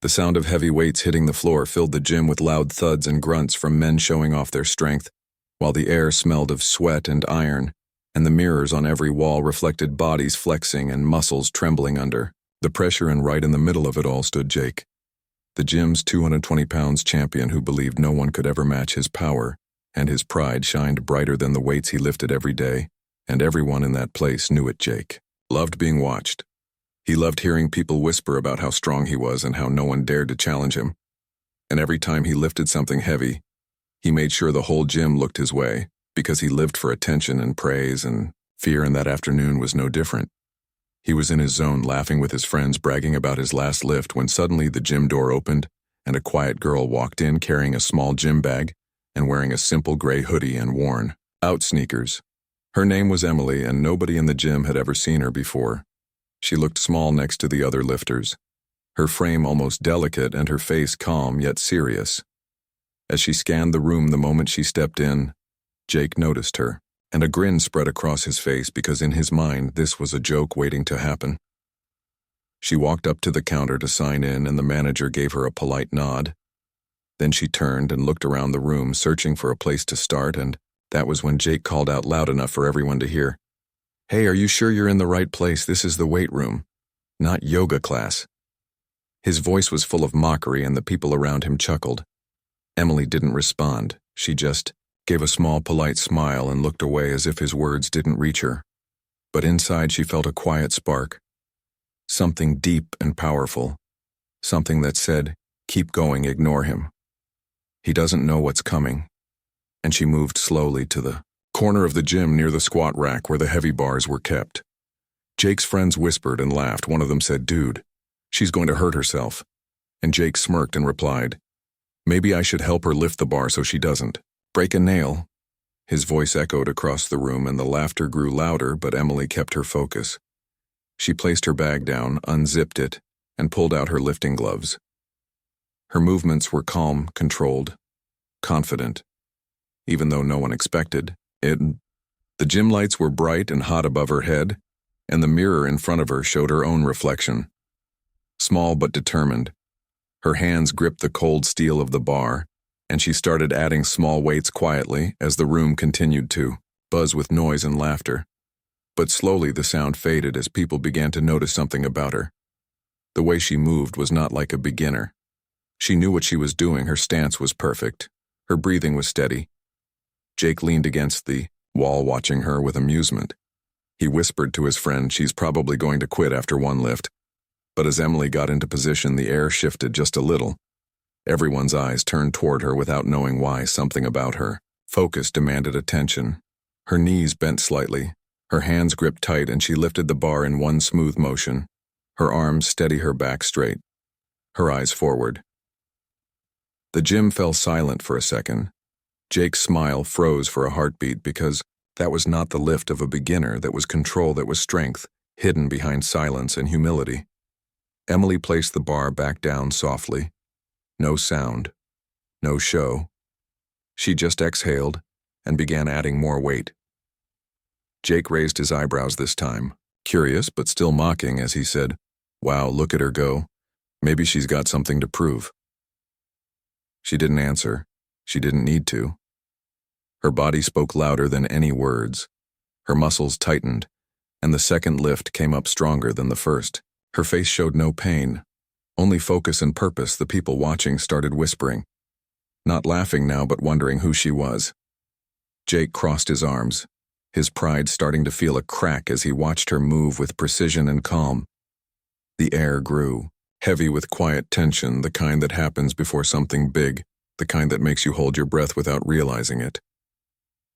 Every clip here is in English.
The sound of heavy weights hitting the floor filled the gym with loud thuds and grunts from men showing off their strength, while the air smelled of sweat and iron, and the mirrors on every wall reflected bodies flexing and muscles trembling under the pressure, and right in the middle of it all stood Jake, the gym's 220 pounds champion who believed no one could ever match his power, and his pride shined brighter than the weights he lifted every day, and everyone in that place knew it. Jake loved being watched. He loved hearing people whisper about how strong he was and how no one dared to challenge him. And every time he lifted something heavy, he made sure the whole gym looked his way, because he lived for attention and praise, and fear, and that afternoon was no different. He was in his zone, laughing with his friends, bragging about his last lift, when suddenly the gym door opened and a quiet girl walked in carrying a small gym bag and wearing a simple gray hoodie and worn-out sneakers. Her name was Emily, and nobody in the gym had ever seen her before. She looked small next to the other lifters, her frame almost delicate and her face calm yet serious. As she scanned the room the moment she stepped in, Jake noticed her, and a grin spread across his face because in his mind this was a joke waiting to happen. She walked up to the counter to sign in, and the manager gave her a polite nod. Then she turned and looked around the room, searching for a place to start, and that was when Jake called out loud enough for everyone to hear, "Hey, are you sure you're in the right place? This is the weight room, not yoga class." His voice was full of mockery, and the people around him chuckled. Emily didn't respond. She just gave a small, polite smile and looked away as if his words didn't reach her. But inside she felt a quiet spark. Something deep and powerful. Something that said, "Keep going, ignore him. He doesn't know what's coming." And she moved slowly to the corner of the gym near the squat rack where the heavy bars were kept. Jake's friends whispered and laughed. One of them said, "Dude, she's going to hurt herself." And Jake smirked and replied, "Maybe I should help her lift the bar so she doesn't break a nail." His voice echoed across the room and the laughter grew louder, but Emily kept her focus. She placed her bag down, unzipped it, and pulled out her lifting gloves. Her movements were calm, controlled, confident, even though no one expected it. The gym lights were bright and hot above her head, and the mirror in front of her showed her own reflection. Small but determined, her hands gripped the cold steel of the bar, and she started adding small weights quietly as the room continued to buzz with noise and laughter. But slowly the sound faded as people began to notice something about her. The way she moved was not like a beginner. She knew what she was doing. Her stance was perfect. Her breathing was steady. Jake leaned against the wall, watching her with amusement. He whispered to his friend, "She's probably going to quit after one lift." But as Emily got into position, the air shifted just a little. Everyone's eyes turned toward her without knowing why. Something about her focus demanded attention. Her knees bent slightly, her hands gripped tight, and she lifted the bar in one smooth motion. Her arms steady, her back straight, her eyes forward. The gym fell silent for a second. Jake's smile froze for a heartbeat because that was not the lift of a beginner. That was control, that was strength, hidden behind silence and humility. Emily placed the bar back down softly. No sound, no show. She just exhaled and began adding more weight. Jake raised his eyebrows this time, curious but still mocking, as he said, "Wow, look at her go. Maybe she's got something to prove." She didn't answer. She didn't need to. Her body spoke louder than any words. Her muscles tightened, and the second lift came up stronger than the first. Her face showed no pain, only focus and purpose. The people watching started whispering, not laughing now but wondering who she was. Jake crossed his arms, his pride starting to feel a crack as he watched her move with precision and calm. The air grew, heavy with quiet tension, the kind that happens before something big, the kind that makes you hold your breath without realizing it.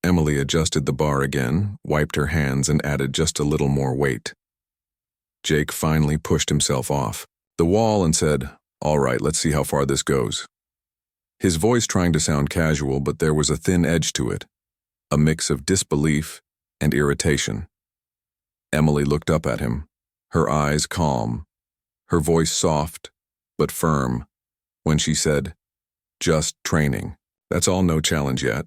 Emily adjusted the bar again, wiped her hands, and added just a little more weight. Jake finally pushed himself off the wall and said, "All right, let's see how far this goes." His voice trying to sound casual, but there was a thin edge to it, a mix of disbelief and irritation. Emily looked up at him, her eyes calm, her voice soft but firm, when she said, "Just training. That's all, no challenge yet."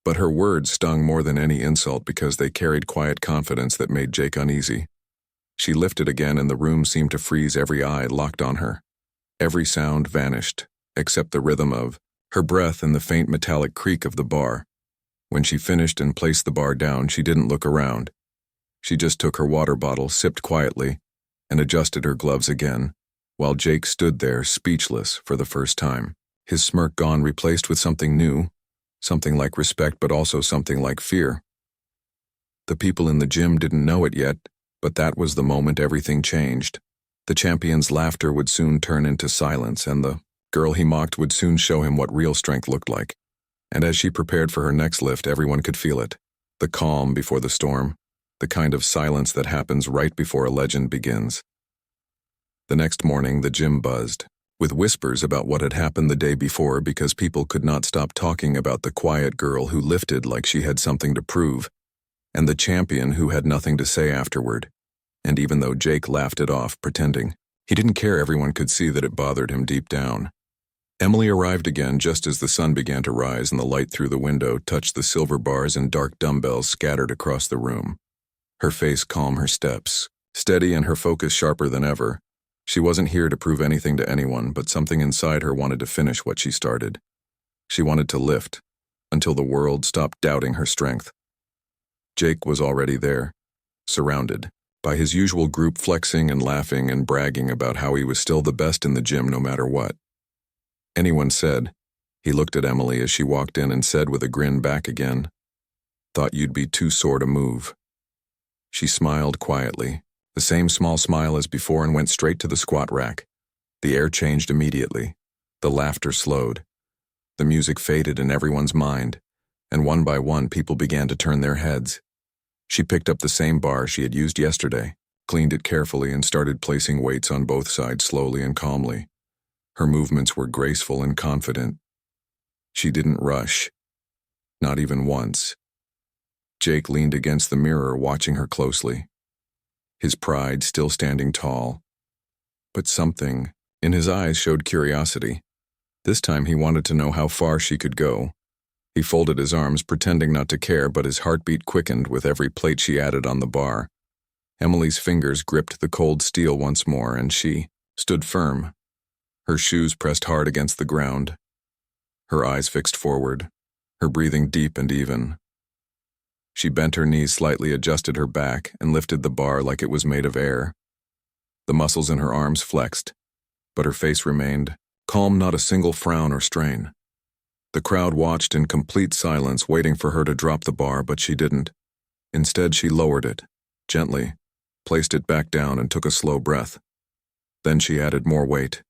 But her words stung more than any insult because they carried quiet confidence that made Jake uneasy. She lifted again and the room seemed to freeze, every eye locked on her. Every sound vanished, except the rhythm of her breath and the faint metallic creak of the bar. When she finished and placed the bar down, she didn't look around. She just took her water bottle, sipped quietly, and adjusted her gloves again, while Jake stood there, speechless for the first time. His smirk gone, replaced with something new, something like respect but also something like fear. The people in the gym didn't know it yet, but that was the moment everything changed. The champion's laughter would soon turn into silence, and the girl he mocked would soon show him what real strength looked like. And as she prepared for her next lift, everyone could feel it. The calm before the storm, the kind of silence that happens right before a legend begins. The next morning, the gym buzzed, with whispers about what had happened the day before because people could not stop talking about the quiet girl who lifted like she had something to prove, and the champion who had nothing to say afterward. And even though Jake laughed it off, pretending he didn't care, everyone could see that it bothered him deep down. Emily arrived again just as the sun began to rise and the light through the window touched the silver bars and dark dumbbells scattered across the room. Her face calm, her steps steady, and her focus sharper than ever. She wasn't here to prove anything to anyone, but something inside her wanted to finish what she started. She wanted to lift, until the world stopped doubting her strength. Jake was already there, surrounded by his usual group, flexing and laughing and bragging about how he was still the best in the gym no matter what. Anyone said. He looked at Emily as she walked in and said with a grin back again, "Thought you'd be too sore to move." She smiled quietly, the same small smile as before, and went straight to the squat rack. The air changed immediately. The laughter slowed. The music faded in everyone's mind, and one by one people began to turn their heads. She picked up the same bar she had used yesterday, cleaned it carefully, and started placing weights on both sides slowly and calmly. Her movements were graceful and confident. She didn't rush, not even once. Jake leaned against the mirror, watching her closely, his pride still standing tall. But something in his eyes showed curiosity. This time he wanted to know how far she could go. He folded his arms, pretending not to care, but his heartbeat quickened with every plate she added on the bar. Emily's fingers gripped the cold steel once more, and she stood firm, her shoes pressed hard against the ground, her eyes fixed forward, her breathing deep and even. She bent her knees slightly, adjusted her back, and lifted the bar like it was made of air. The muscles in her arms flexed, but her face remained calm, not a single frown or strain. The crowd watched in complete silence, waiting for her to drop the bar, but she didn't. Instead, she lowered it, gently, placed it back down, and took a slow breath. Then she added more weight.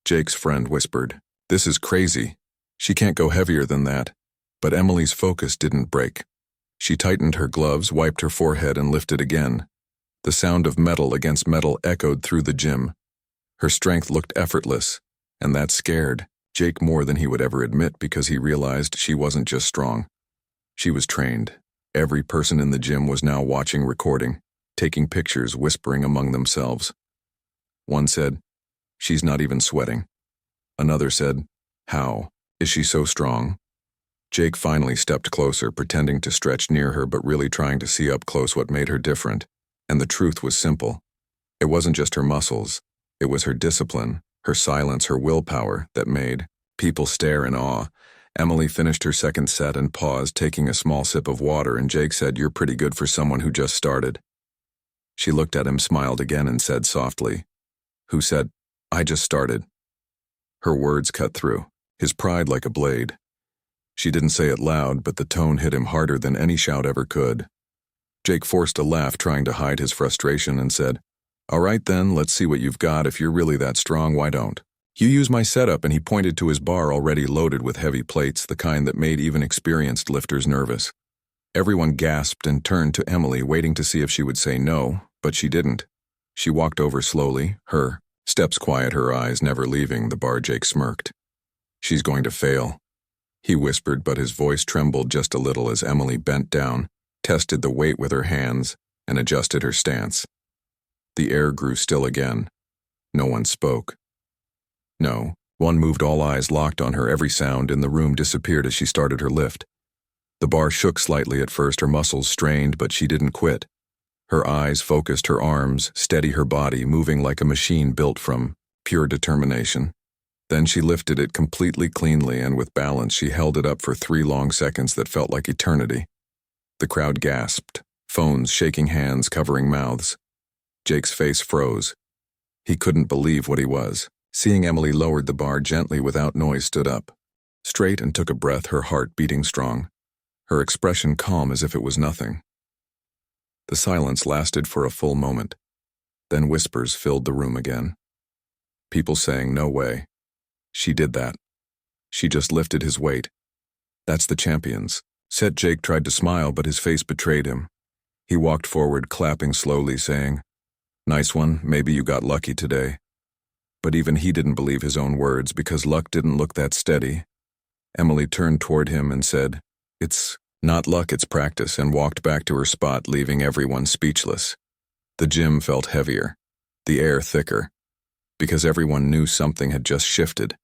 Jake's friend whispered, "This is crazy. She can't go heavier than that." But Emily's focus didn't break. She tightened her gloves, wiped her forehead, and lifted again. The sound of metal against metal echoed through the gym. Her strength looked effortless, and that scared Jake more than he would ever admit, because he realized she wasn't just strong. She was trained. Every person in the gym was now watching, recording, taking pictures, whispering among themselves. One said, "She's not even sweating." Another said, "How is she so strong?" Jake finally stepped closer, pretending to stretch near her but really trying to see up close what made her different. And the truth was simple. It wasn't just her muscles. It was her discipline, her silence, her willpower that made people stare in awe. Emily finished her second set and paused, taking a small sip of water, and Jake said, "You're pretty good for someone who just started." She looked at him, smiled again, and said softly, "Who said I just started?" Her words cut through his pride like a blade. She didn't say it loud, but the tone hit him harder than any shout ever could. Jake forced a laugh, trying to hide his frustration, and said, "All right then, let's see what you've got. If you're really that strong, why don't you use my setup?" And he pointed to his bar, already loaded with heavy plates, the kind that made even experienced lifters nervous. Everyone gasped and turned to Emily, waiting to see if she would say no, but she didn't. She walked over slowly, her steps quiet, her eyes never leaving the bar. Jake smirked. "She's going to fail," he whispered, but his voice trembled just a little as Emily bent down, tested the weight with her hands, and adjusted her stance. The air grew still again. No one spoke. No one moved, all eyes locked on her. Every sound in the room disappeared as she started her lift. The bar shook slightly at first, her muscles strained, but she didn't quit. Her eyes focused, her arms steady, her body moving like a machine built from Pure determination. Then she lifted it completely cleanly, and with balance she held it up for 3 long seconds that felt like eternity. The crowd gasped, phones shaking hands, covering mouths. Jake's face froze. He couldn't believe what he was. Seeing Emily lowered the bar gently without noise, stood up, straight, and took a breath, her heart beating strong, her expression calm as if it was nothing. The silence lasted for a full moment. Then whispers filled the room again. People saying, "No way. She did that. She just lifted his weight. That's the champions." Jake tried to smile, but his face betrayed him. He walked forward, clapping slowly, saying, "Nice one, maybe you got lucky today." But even he didn't believe his own words, because luck didn't look that steady. Emily turned toward him and said, "It's not luck, it's practice," and walked back to her spot, leaving everyone speechless. The gym felt heavier, the air thicker, because everyone knew something had just shifted.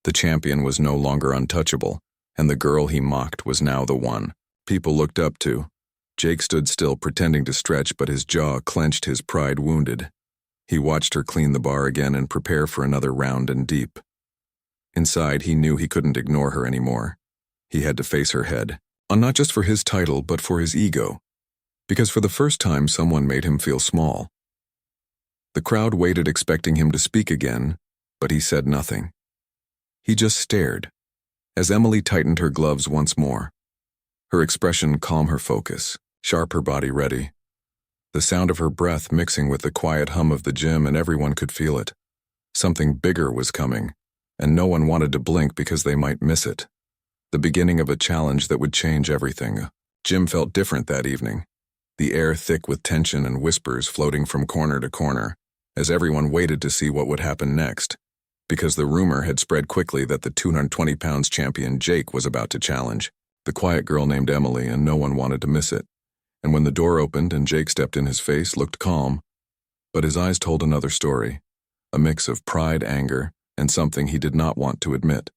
The champion was no longer untouchable, and the girl he mocked was now the one people looked up to. Jake stood still, pretending to stretch, but his jaw clenched, his pride wounded. He watched her clean the bar again and prepare for another round and deep. Inside, he knew he couldn't ignore her anymore. He had to face her head, not just for his title, but for his ego, because for the first time someone made him feel small. The crowd waited, expecting him to speak again, but he said nothing. He just stared, as Emily tightened her gloves once more. Her expression calm, her focus sharp, her body ready. The sound of her breath mixing with the quiet hum of the gym, and everyone could feel it. Something bigger was coming, and no one wanted to blink because they might miss it. The beginning of a challenge that would change everything. Gym felt different that evening, the air thick with tension and whispers floating from corner to corner, as everyone waited to see what would happen next, because the rumor had spread quickly that the 220 pounds champion Jake was about to challenge the quiet girl named Emily, and no one wanted to miss it. And when the door opened and Jake stepped in, his face looked calm, but his eyes told another story, a mix of pride, anger, and something he did not want to admit.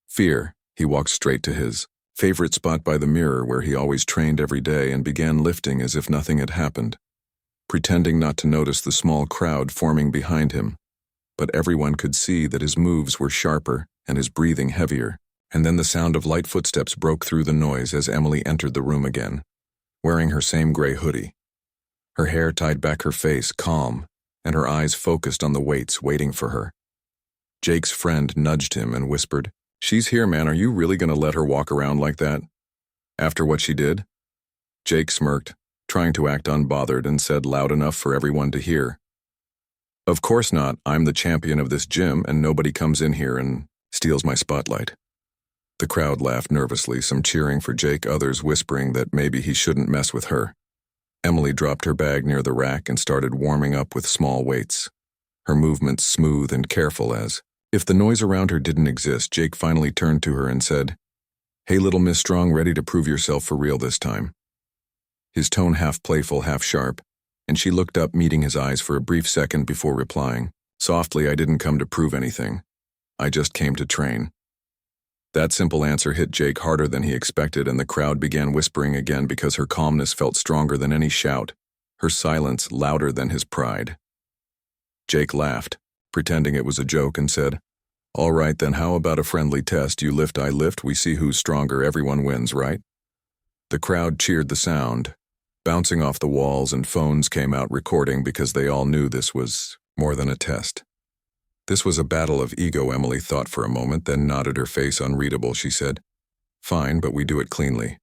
Fear. He walked straight to his favorite spot by the mirror where he always trained every day and began lifting as if nothing had happened, pretending not to notice the small crowd forming behind him. But everyone could see that his moves were sharper and his breathing heavier. And then the sound of light footsteps broke through the noise as Emily entered the room again, wearing her same gray hoodie. Her hair tied back, her face calm, and her eyes focused on the weights waiting for her. Jake's friend nudged him and whispered, "She's here, man. Are you really going to let her walk around like that? After what she did?" Jake smirked, trying to act unbothered, and said loud enough for everyone to hear, "Of course not. I'm the champion of this gym, and nobody comes in here and steals my spotlight." The crowd laughed nervously, some cheering for Jake, others whispering that maybe he shouldn't mess with her. Emily dropped her bag near the rack and started warming up with small weights, her movements smooth and careful as if the noise around her didn't exist. Jake finally turned to her and said, "Hey, little Miss Strong, ready to prove yourself for real this time?" His tone half playful, half sharp, and she looked up, meeting his eyes for a brief second before replying, softly, "I didn't come to prove anything. I just came to train." That simple answer hit Jake harder than he expected, and the crowd began whispering again because her calmness felt stronger than any shout, her silence louder than his pride. Jake laughed, pretending it was a joke, and said, "All right then, how about a friendly test? You lift, I lift, we see who's stronger, everyone wins, right?" The crowd cheered, the sound bouncing off the walls, and phones came out recording because they all knew this was more than a test. This was a battle of ego. Emily thought for a moment, then nodded, her face unreadable. She said, "Fine, but we do it cleanly.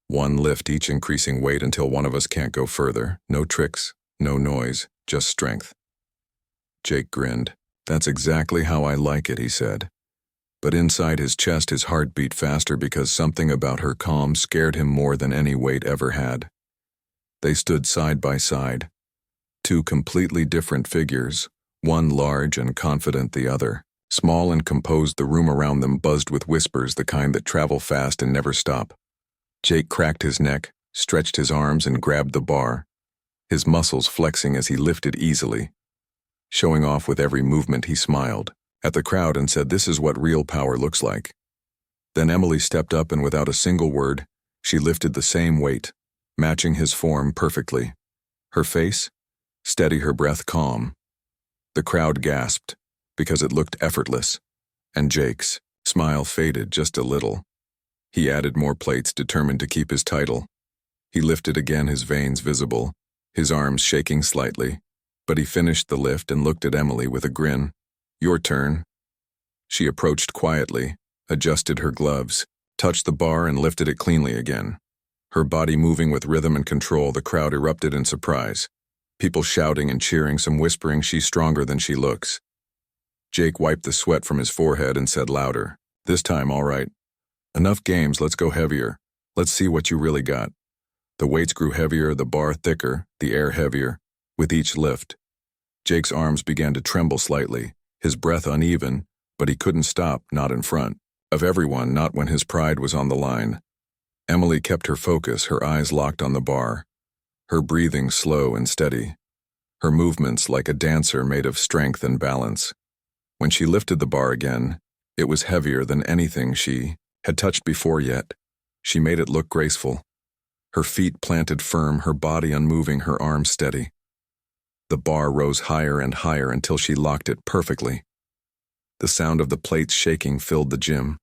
1 lift each, increasing weight until one of us can't go further. No tricks, no noise, just strength." Jake grinned. "That's exactly how I like it," he said. But inside his chest, his heart beat faster because something about her calm scared him more than any weight ever had. They stood side by side, 2 completely different figures, one large and confident, the other small and composed. The room around them buzzed with whispers, the kind that travel fast and never stop. Jake cracked his neck, stretched his arms, and grabbed the bar, his muscles flexing as he lifted easily. Showing off with every movement, he smiled at the crowd and said, "This is what real power looks like." Then Emily stepped up, and without a single word, she lifted the same weight, matching his form perfectly. Her face steady, her breath calm. The crowd gasped, because it looked effortless, and Jake's smile faded just a little. He added more plates, determined to keep his title. He lifted again, his veins visible, his arms shaking slightly, but he finished the lift and looked at Emily with a grin. "Your turn." She approached quietly, adjusted her gloves, touched the bar and lifted it cleanly again. Her body moving with rhythm and control, the crowd erupted in surprise. People shouting and cheering, some whispering, "She's stronger than she looks." Jake wiped the sweat from his forehead and said louder, "This time, all right. Enough games, let's go heavier. Let's see what you really got." The weights grew heavier, the bar thicker, the air heavier. With each lift, Jake's arms began to tremble slightly, his breath uneven, but he couldn't stop, not in front of everyone, not when his pride was on the line. Emily kept her focus, her eyes locked on the bar, her breathing slow and steady, her movements like a dancer made of strength and balance. When she lifted the bar again, it was heavier than anything she had touched before yet. She made it look graceful, her feet planted firm, her body unmoving, her arms steady. The bar rose higher and higher until she locked it perfectly. The sound of the plates shaking filled the gym.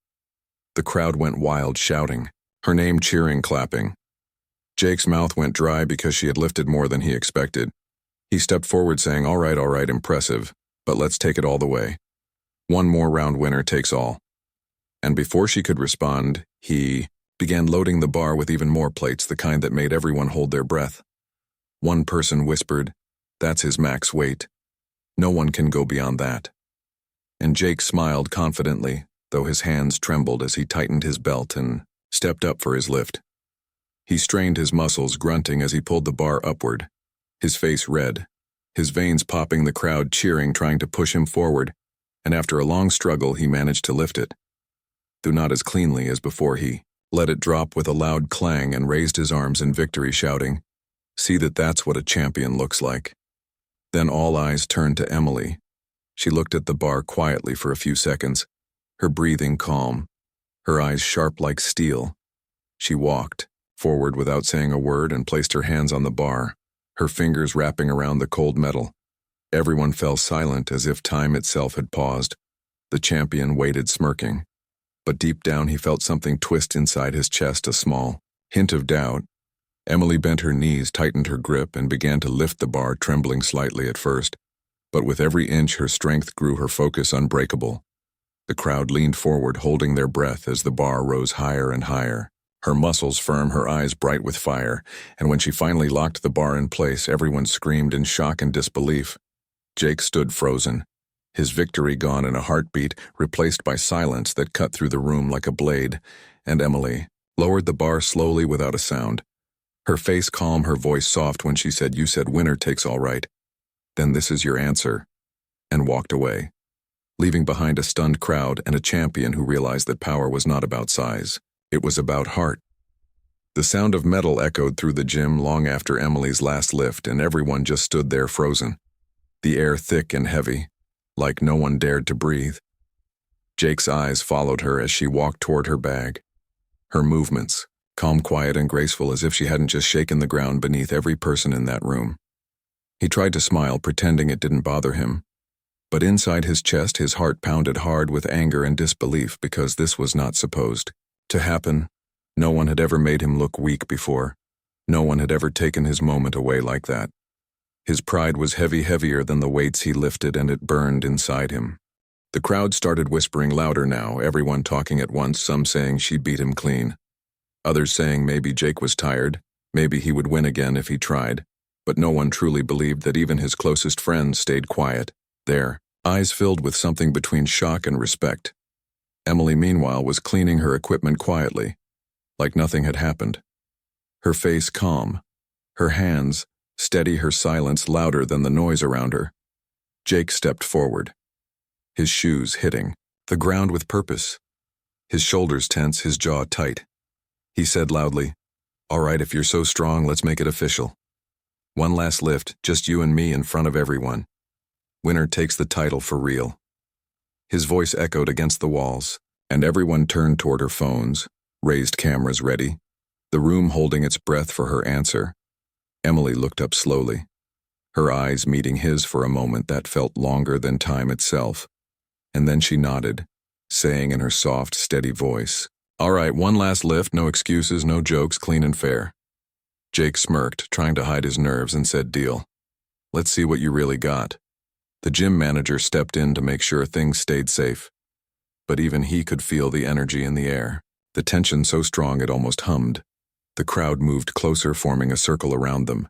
The crowd went wild, shouting, her name, cheering, clapping. Jake's mouth went dry because she had lifted more than he expected. He stepped forward saying, all right, impressive, but let's take it all the way. One more round, winner takes all." And before she could respond, he began loading the bar with even more plates, the kind that made everyone hold their breath. One person whispered, "That's his max weight. No one can go beyond that." And Jake smiled confidently, though his hands trembled as he tightened his belt and stepped up for his lift. He strained his muscles, grunting as he pulled the bar upward, his face red, his veins popping, the crowd cheering, trying to push him forward, and after a long struggle he managed to lift it. Though not as cleanly as before, he let it drop with a loud clang and raised his arms in victory, shouting, "See, that's what a champion looks like." Then all eyes turned to Emily. She looked at the bar quietly for a few seconds, her breathing calm, her eyes sharp like steel. She walked forward without saying a word and placed her hands on the bar, her fingers wrapping around the cold metal. Everyone fell silent, as if time itself had paused. The champion waited, smirking. But deep down he felt something twist inside his chest, a small hint of doubt. Emily bent her knees, tightened her grip, and began to lift the bar, trembling slightly at first. But with every inch her strength grew, her focus unbreakable. The crowd leaned forward, holding their breath as the bar rose higher and higher. Her muscles firm, her eyes bright with fire, and when she finally locked the bar in place, everyone screamed in shock and disbelief. Jake stood frozen, his victory gone in a heartbeat, replaced by silence that cut through the room like a blade, and Emily lowered the bar slowly without a sound. Her face calm, her voice soft when she said, "You said winner takes all right. Then this is your answer," and walked away, leaving behind a stunned crowd and a champion who realized that power was not about size. It was about heart. The sound of metal echoed through the gym long after Emily's last lift, and everyone just stood there frozen, the air thick and heavy, like no one dared to breathe. Jake's eyes followed her as she walked toward her bag, her movements calm, quiet, and graceful, as if she hadn't just shaken the ground beneath every person in that room. He tried to smile, pretending it didn't bother him, but inside his chest his heart pounded hard with anger and disbelief, because this was not supposed to happen. No one had ever made him look weak before. No one had ever taken his moment away like that. His pride was heavy, heavier than the weights he lifted, and it burned inside him. The crowd started whispering louder now, everyone talking at once, some saying she beat him clean. Others saying maybe Jake was tired, maybe he would win again if he tried. But no one truly believed that. Even his closest friends stayed quiet, their eyes filled with something between shock and respect. Emily, meanwhile, was cleaning her equipment quietly, like nothing had happened. Her face calm, her hands steady, her silence louder than the noise around her. Jake stepped forward, his shoes hitting the ground with purpose, his shoulders tense, his jaw tight. He said loudly, "All right, if you're so strong, let's make it official. One last lift, just you and me in front of everyone. Winner takes the title for real." His voice echoed against the walls, and everyone turned toward her phones, raised cameras ready, the room holding its breath for her answer. Emily looked up slowly, her eyes meeting his for a moment that felt longer than time itself. And then she nodded, saying in her soft, steady voice, "All right, one last lift, no excuses, no jokes, clean and fair." Jake smirked, trying to hide his nerves, and said, "Deal. Let's see what you really got." The gym manager stepped in to make sure things stayed safe. But even he could feel the energy in the air, the tension so strong it almost hummed. The crowd moved closer, forming a circle around them.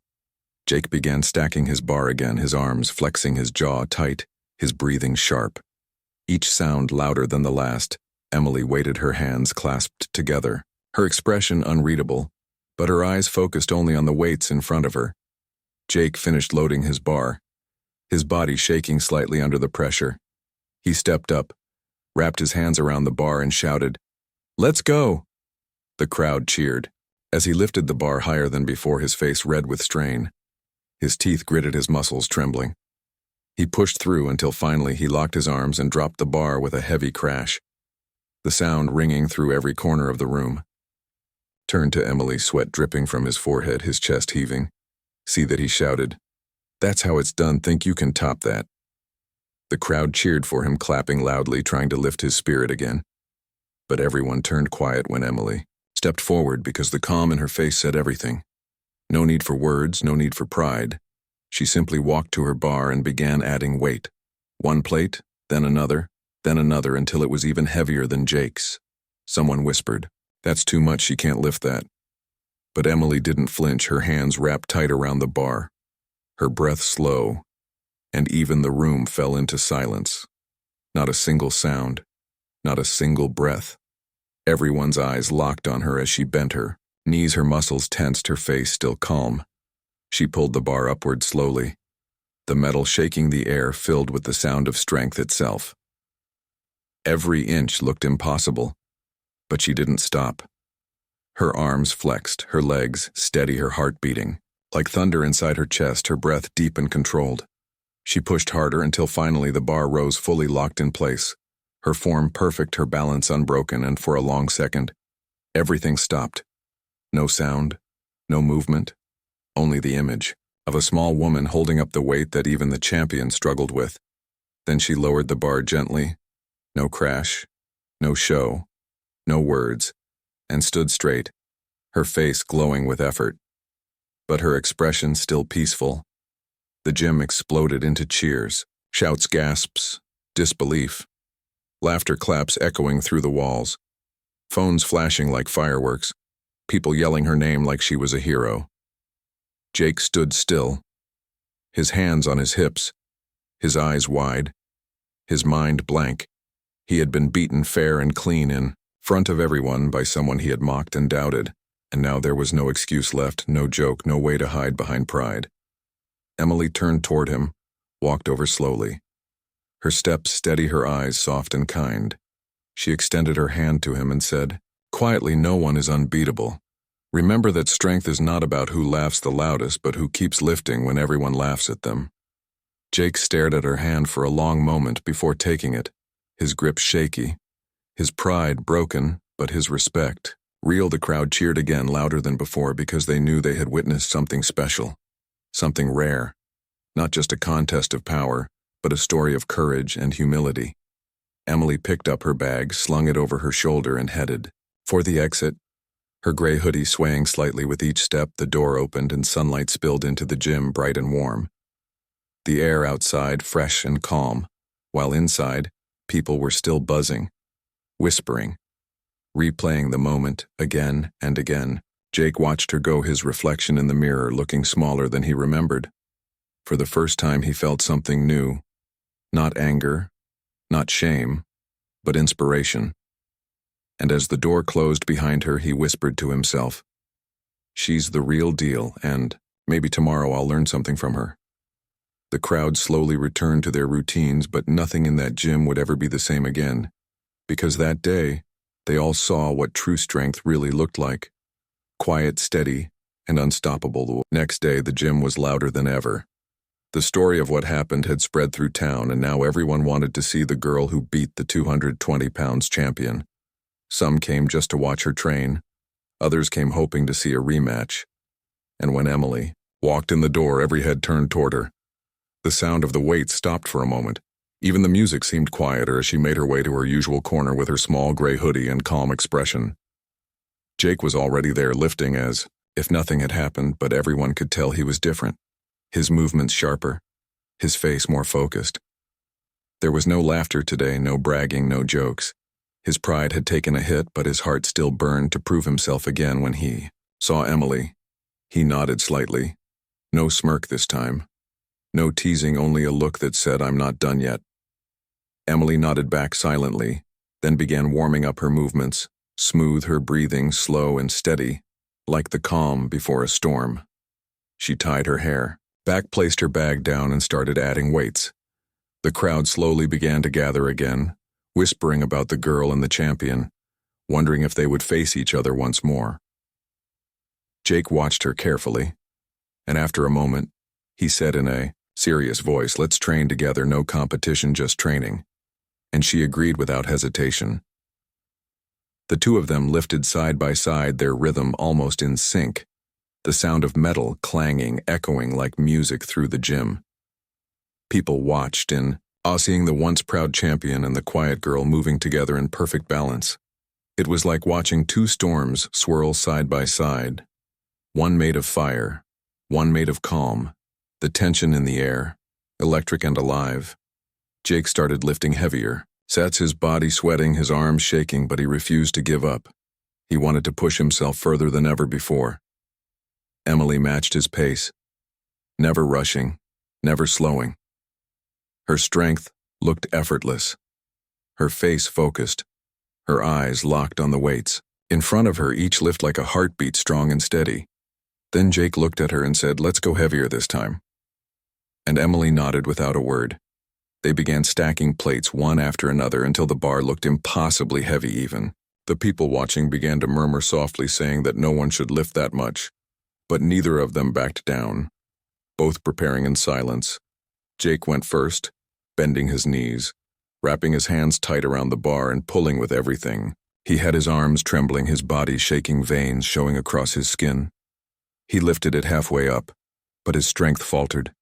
Jake began stacking his bar again, his arms flexing, his jaw tight, his breathing sharp. Each sound louder than the last. Emily waited, her hands clasped together, her expression unreadable, but her eyes focused only on the weights in front of her. Jake finished loading his bar, his body shaking slightly under the pressure. He stepped up, wrapped his hands around the bar and shouted, "Let's go!" The crowd cheered. As he lifted the bar higher than before, his face red with strain. His teeth gritted, his muscles trembling. He pushed through until finally he locked his arms and dropped the bar with a heavy crash, the sound ringing through every corner of the room. Turned to Emily, sweat dripping from his forehead, his chest heaving. "See that," he shouted. "That's how it's done. Think you can top that?" The crowd cheered for him, clapping loudly, trying to lift his spirit again. But everyone turned quiet when Emily stepped forward, because the calm in her face said everything. No need for words, no need for pride. She simply walked to her bar and began adding weight. One plate, then another, until it was even heavier than Jake's. Someone whispered, "That's too much, she can't lift that." But Emily didn't flinch, her hands wrapped tight around the bar, her breath slow, and even the room fell into silence. Not a single sound, not a single breath. Everyone's eyes locked on her as she bent her knees, her muscles tensed, her face still calm. She pulled the bar upward slowly, the metal shaking the air filled with the sound of strength itself. Every inch looked impossible, but she didn't stop. Her arms flexed, her legs steady, her heart beating like thunder inside her chest, her breath deep and controlled. She pushed harder until finally the bar rose fully, locked in place, her form perfect, her balance unbroken, and for a long second, everything stopped. No sound, no movement, only the image of a small woman holding up the weight that even the champion struggled with. Then she lowered the bar gently, no crash, no show, no words, and stood straight, her face glowing with effort. But her expression still peaceful. The gym exploded into cheers, shouts, gasps, disbelief, laughter claps echoing through the walls, phones flashing like fireworks, people yelling her name like she was a hero. Jake stood still, his hands on his hips, his eyes wide, his mind blank. He had been beaten fair and clean in front of everyone by someone he had mocked and doubted, and now there was no excuse left, no joke, no way to hide behind pride. Emily turned toward him, walked over slowly, her steps steady, her eyes soft and kind. She extended her hand to him and said, quietly, "No one is unbeatable. Remember that strength is not about who laughs the loudest, but who keeps lifting when everyone laughs at them." Jake stared at her hand for a long moment before taking it, his grip shaky, his pride broken, but his respect real. The crowd cheered again, louder than before, because they knew they had witnessed something special, something rare, not just a contest of power, but a story of courage and humility. Emily picked up her bag, slung it over her shoulder, and headed for the exit, her gray hoodie swaying slightly with each step. The door opened and sunlight spilled into the gym, bright and warm. The air outside fresh and calm, while inside, people were still buzzing, whispering, replaying the moment again and again. Jake watched her go, his reflection in the mirror looking smaller than he remembered. For the first time he felt something new, not anger, not shame, but inspiration. And as the door closed behind her, he whispered to himself, "She's the real deal, and maybe tomorrow I'll learn something from her." The crowd slowly returned to their routines, but nothing in that gym would ever be the same again, because that day, they all saw what true strength really looked like. Quiet, steady, and unstoppable. The next day, the gym was louder than ever. The story of what happened had spread through town, and now everyone wanted to see the girl who beat the 220 pounds champion. Some came just to watch her train. Others came hoping to see a rematch. And when Emily, walked in the door, every head turned toward her. The sound of the weights stopped for a moment. Even the music seemed quieter as she made her way to her usual corner with her small gray hoodie and calm expression. Jake was already there, lifting as if nothing had happened, but everyone could tell he was different. His movements sharper, his face more focused. There was no laughter today, no bragging, no jokes. His pride had taken a hit, but his heart still burned to prove himself again when he saw Emily. He nodded slightly. No smirk this time. No teasing, only a look that said, "I'm not done yet." Emily nodded back silently, then began warming up her movements, smooth, her breathing slow and steady, like the calm before a storm. She tied her hair, placed her bag down and started adding weights. The crowd slowly began to gather again, whispering about the girl and the champion, wondering if they would face each other once more. Jake watched her carefully, and after a moment, he said in a serious voice, "Let's train together, no competition, just training." And she agreed without hesitation. The two of them lifted side by side, their rhythm almost in sync, the sound of metal clanging, echoing like music through the gym. People watched in awe, seeing the once proud champion and the quiet girl moving together in perfect balance. It was like watching two storms swirl side by side, one made of fire, one made of calm, the tension in the air, electric and alive. Jake started lifting heavier, sat his body sweating, his arms shaking, but he refused to give up. He wanted to push himself further than ever before. Emily matched his pace, never rushing, never slowing. Her strength looked effortless, her face focused, her eyes locked on the weights. In front of her, each lift like a heartbeat, strong and steady. Then Jake looked at her and said, "Let's go heavier this time." And Emily nodded without a word. They began stacking plates one after another until the bar looked impossibly heavy even. The people watching began to murmur softly, saying that no one should lift that much. But neither of them backed down, both preparing in silence. Jake went first, bending his knees, wrapping his hands tight around the bar and pulling with everything. He had his arms trembling, his body shaking, veins showing across his skin. He lifted it halfway up, but his strength faltered.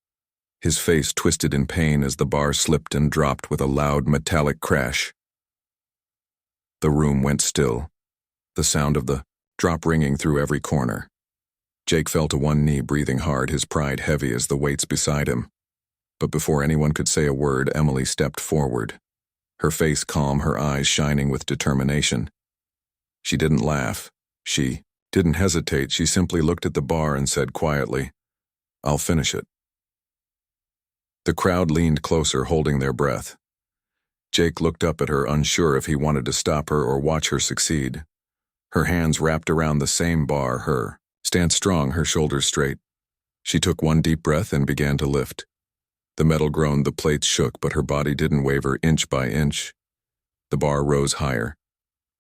His face twisted in pain as the bar slipped and dropped with a loud metallic crash. The room went still, the sound of the drop ringing through every corner. Jake fell to one knee, breathing hard, his pride heavy as the weights beside him. But before anyone could say a word, Emily stepped forward, her face calm, her eyes shining with determination. She didn't laugh. She didn't hesitate. She simply looked at the bar and said quietly, "I'll finish it." The crowd leaned closer, holding their breath. Jake looked up at her, unsure if he wanted to stop her or watch her succeed. Her hands wrapped around the same bar, her stance strong, her shoulders straight. She took one deep breath and began to lift. The metal groaned, the plates shook, but her body didn't waver inch by inch. The bar rose higher,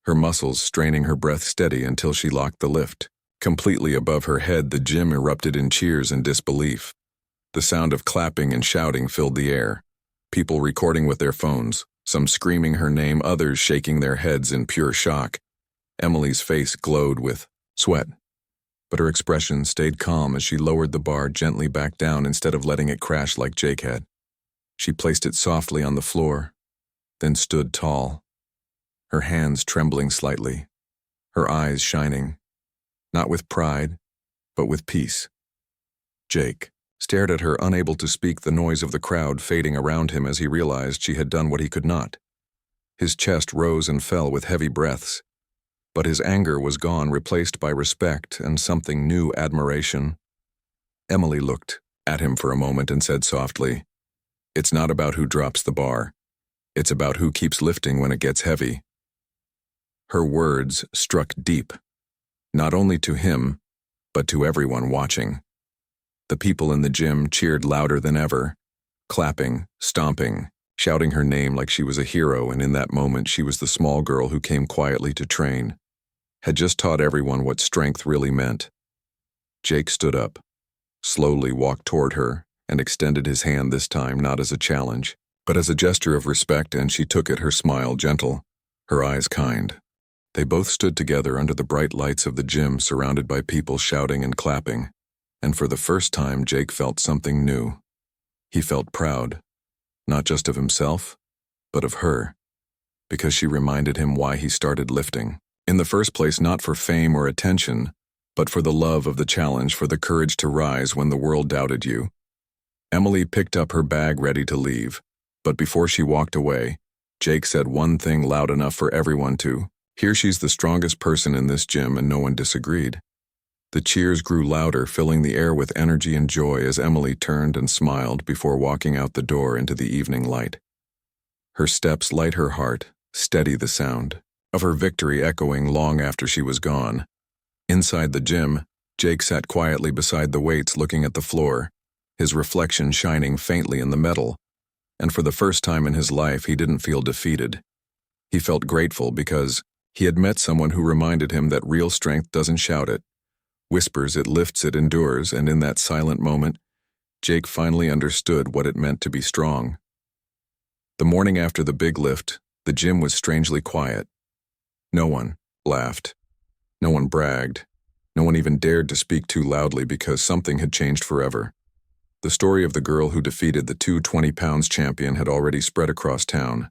her muscles straining, her breath steady until she locked the lift. Completely above her head, the gym erupted in cheers and disbelief. The sound of clapping and shouting filled the air, people recording with their phones, some screaming her name, others shaking their heads in pure shock. Emily's face glowed with sweat, but her expression stayed calm as she lowered the bar gently back down instead of letting it crash like Jake had. She placed it softly on the floor, then stood tall, her hands trembling slightly, her eyes shining, not with pride, but with peace. Jake stared at her, unable to speak, the noise of the crowd fading around him as he realized she had done what he could not. His chest rose and fell with heavy breaths, but his anger was gone, replaced by respect and something new, admiration. Emily looked at him for a moment and said softly, "It's not about who drops the bar. It's about who keeps lifting when it gets heavy." Her words struck deep, not only to him, but to everyone watching. The people in the gym cheered louder than ever, clapping, stomping, shouting her name like she was a hero, and in that moment she was the small girl who came quietly to train, had just taught everyone what strength really meant. Jake stood up, slowly walked toward her, and extended his hand, this time not as a challenge, but as a gesture of respect, and she took it, her smile gentle, her eyes kind. They both stood together under the bright lights of the gym, surrounded by people shouting and clapping. And for the first time, Jake felt something new. He felt proud, not just of himself, but of her, because she reminded him why he started lifting. In the first place, not for fame or attention, but for the love of the challenge, for the courage to rise when the world doubted you. Emily picked up her bag ready to leave, but before she walked away, Jake said one thing loud enough for everyone to hear. She's the strongest person in this gym, and no one disagreed. The cheers grew louder, filling the air with energy and joy as Emily turned and smiled before walking out the door into the evening light. Her steps light her heart, steady the sound of her victory echoing long after she was gone. Inside the gym, Jake sat quietly beside the weights looking at the floor, his reflection shining faintly in the metal, and for the first time in his life he didn't feel defeated. He felt grateful because he had met someone who reminded him that real strength doesn't shout it, whispers it, lifts it, endures, and in that silent moment, Jake finally understood what it meant to be strong. The morning after the big lift, the gym was strangely quiet. No one laughed. No one bragged. No one even dared to speak too loudly because something had changed forever. The story of the girl who defeated the 220-pounds champion had already spread across town,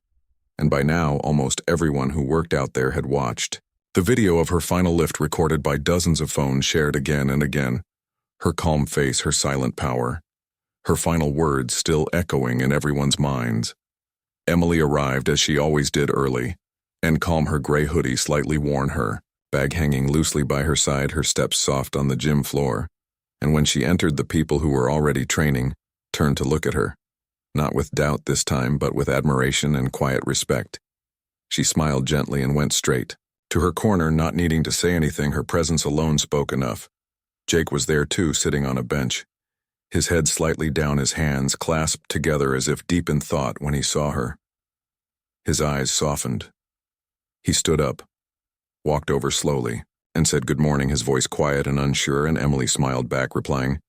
and by now almost everyone who worked out there had watched. The video of her final lift recorded by dozens of phones shared again and again, her calm face, her silent power, her final words still echoing in everyone's minds. Emily arrived as she always did, early, and calm, her gray hoodie slightly worn, her bag hanging loosely by her side, her steps soft on the gym floor. And when she entered, the people who were already training turned to look at her, not with doubt this time, but with admiration and quiet respect. She smiled gently and went straight to her corner, not needing to say anything. Her presence alone spoke enough. Jake was there too, sitting on a bench, his head slightly down, his hands clasped together as if deep in thought. When he saw her, his eyes softened. He stood up, walked over slowly, and said good morning, his voice quiet and unsure, and Emily smiled back, replying,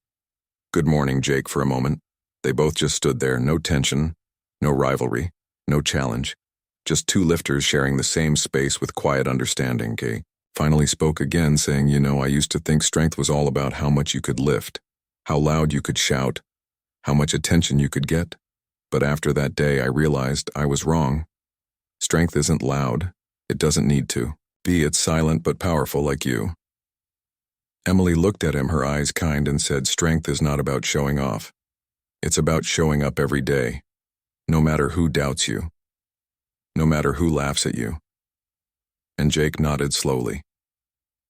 "Good morning, Jake." For a moment, they both just stood there, no tension, no rivalry, no challenge, just two lifters sharing the same space with quiet understanding. Jake finally spoke again, saying, I used to think strength was all about how much you could lift, how loud you could shout, how much attention you could get. But after that day, I realized I was wrong. Strength isn't loud. It doesn't need to be. It's silent but powerful, like you." Emily looked at him, her eyes kind, and said, "Strength is not about showing off. It's about showing up every day, no matter who doubts you, no matter who laughs at you." And Jake nodded slowly,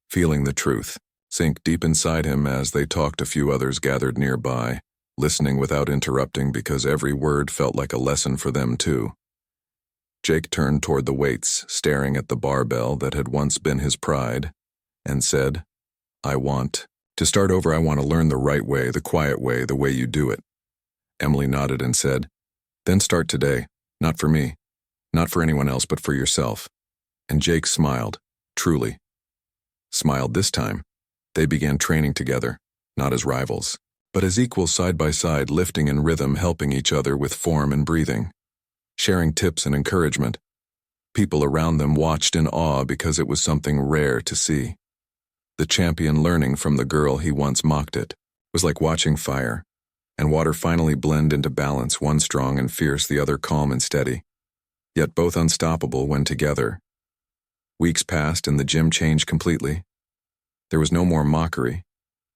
feeling the truth sink deep inside him. As they talked, a few others gathered nearby, listening without interrupting because every word felt like a lesson for them too. Jake turned toward the weights, staring at the barbell that had once been his pride, and said, "I want to start over. I want to learn the right way, the quiet way, the way you do it." Emily nodded and said, "Then start today, not for me, not for anyone else, but for yourself." And Jake smiled, truly smiled this time. They began training together, not as rivals, but as equals, side by side, lifting in rhythm, helping each other with form and breathing, sharing tips and encouragement. People around them watched in awe because it was something rare to see. The champion learning from the girl he once mocked. It was like watching fire and water finally blend into balance, one strong and fierce, the other calm and steady, yet both unstoppable when together. Weeks passed and the gym changed completely. There was no more mockery,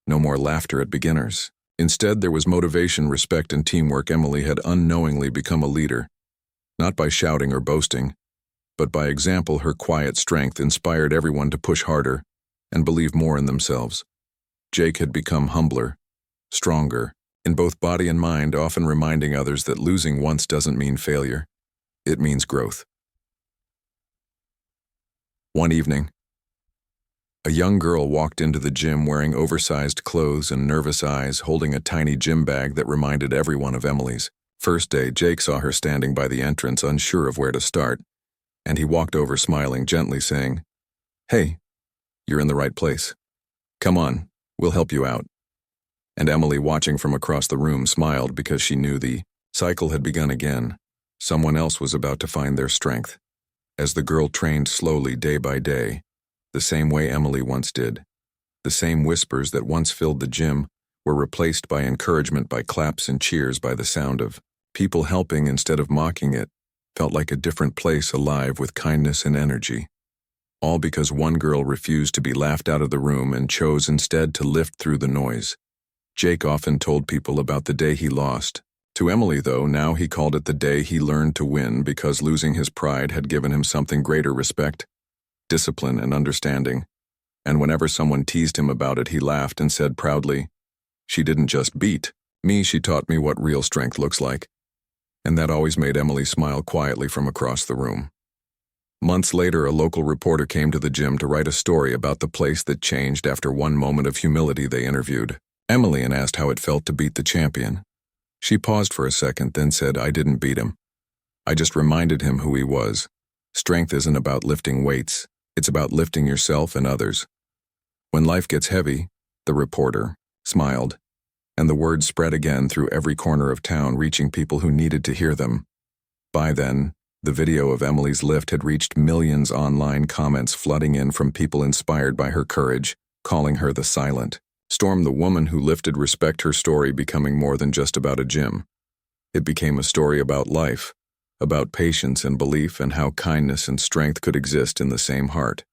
no more laughter at beginners. Instead, there was motivation, respect, and teamwork. Emily had unknowingly become a leader, not by shouting or boasting, but by example. Her quiet strength inspired everyone to push harder and believe more in themselves. Jake had become humbler, stronger, in both body and mind, often reminding others that losing once doesn't mean failure. It means growth. One evening, a young girl walked into the gym wearing oversized clothes and nervous eyes, holding a tiny gym bag that reminded everyone of Emily's. First day, Jake saw her standing by the entrance, unsure of where to start, and he walked over, smiling gently, saying, "Hey, you're in the right place. Come on, we'll help you out." And Emily, watching from across the room, smiled because she knew the cycle had begun again. Someone else was about to find their strength. As the girl trained slowly day by day, the same way Emily once did, the same whispers that once filled the gym were replaced by encouragement, by claps and cheers, by the sound of people helping instead of mocking it. Felt like a different place, alive with kindness and energy. All because one girl refused to be laughed out of the room and chose instead to lift through the noise. Jake often told people about the day he lost. To Emily, though, now he called it the day he learned to win, because losing his pride had given him something greater: respect, discipline, and understanding. And whenever someone teased him about it, he laughed and said proudly, "She didn't just beat me, she taught me what real strength looks like." And that always made Emily smile quietly from across the room. Months later, a local reporter came to the gym to write a story about the place that changed after one moment of humility. They interviewed Emily and asked how it felt to beat the champion. She paused for a second, then said, "I didn't beat him. I just reminded him who he was. Strength isn't about lifting weights. It's about lifting yourself and others." When life gets heavy, the reporter smiled, and the words spread again through every corner of town, reaching people who needed to hear them. By then, the video of Emily's lift had reached millions online, comments flooding in from people inspired by her courage, calling her the silent storm, the woman who lifted respect. Her story becoming more than just about a gym. It became a story about life, about patience and belief, and how kindness and strength could exist in the same heart.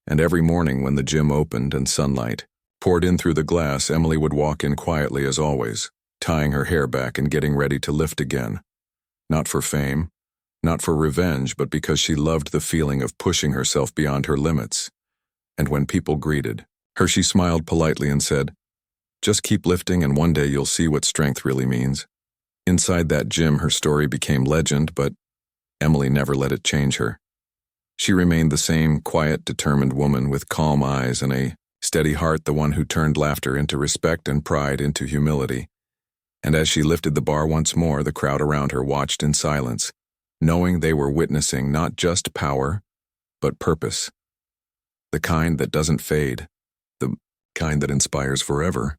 And every morning when the gym opened and sunlight poured in through the glass, Emily would walk in quietly as always, tying her hair back and getting ready to lift again. Not for fame, not for revenge, but because she loved the feeling of pushing herself beyond her limits. And when people greeted her, she smiled politely and said, "Just keep lifting and one day you'll see what strength really means." Inside that gym, her story became legend, but Emily never let it change her. She remained the same quiet, determined woman with calm eyes and a steady heart, the one who turned laughter into respect and pride into humility. And as she lifted the bar once more, the crowd around her watched in silence, knowing they were witnessing not just power, but purpose. The kind that doesn't fade, the kind that inspires forever.